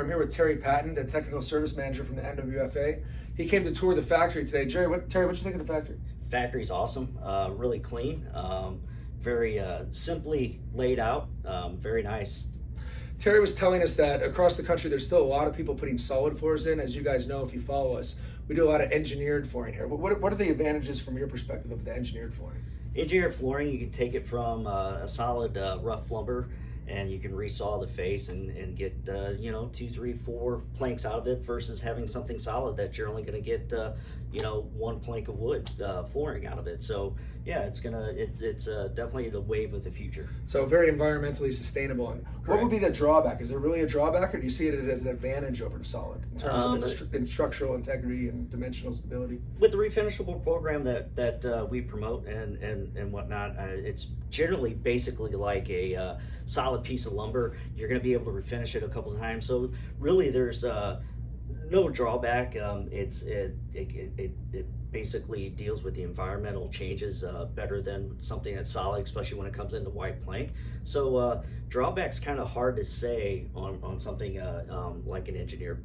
I'm here with Terry Patton, the technical service manager from the NWFA. He came to tour the factory today. Terry, what you think of the factory? Factory's awesome, really clean, very simply laid out, very nice. Terry was telling us that across the country there's still a lot of people putting solid floors in. As you guys know, if you follow us, we do a lot of engineered flooring here. What are the advantages from your perspective of the engineered flooring? Engineered flooring, you can take it from a solid rough lumber, and you can resaw the face and get 2, 3, 4 planks out of it versus having something solid that you're only going to get 1 plank of wood flooring out of it. So yeah, it's definitely the wave of the future. So very environmentally sustainable. And what would be the drawback? Is there really a drawback, or do you see it as an advantage over the solid in terms of in structural integrity and dimensional stability? With the Re-Finishable program that we promote and whatnot, it's generally basically like a solid piece of lumber. You're going to be able to refinish it a couple of times. So really, there's no drawback. It basically deals with the environmental changes better than something that's solid, especially when it comes into white plank. So drawback's kind of hard to say on something like an engineered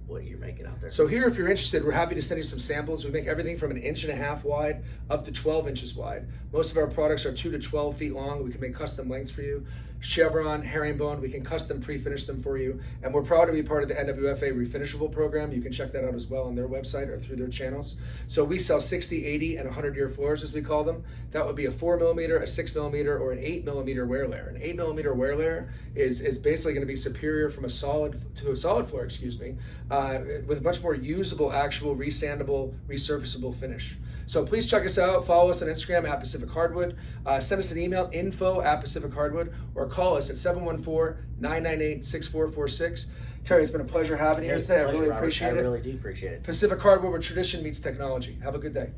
what you're making out there. So here, if you're interested, we're happy to send you some samples. We make everything from 1.5 inches wide up to 12 inches wide. Most of our products are 2 to 12 feet long. We can make custom lengths for you. Chevron, herringbone, we can custom pre-finish them for you. And we're proud to be part of the NWFA Re-Finishable program. You can check that out as well on their website or through their channels. So we sell 60, 80, and 100-year floors, as we call them. That would be a 4mm, a 6mm, or an 8mm wear layer. An 8mm wear layer is basically going to be superior from a solid floor, with much more usable, actual, resandable, resurfaceable finish. So please check us out. Follow us on Instagram at Pacific Hardwood. Send us an email, info@Pacific Hardwood, or call us at 714-998-6446. Terry, it's been a pleasure having you here today. I really appreciate it. I really do appreciate it. Pacific Hardwood, where tradition meets technology. Have a good day.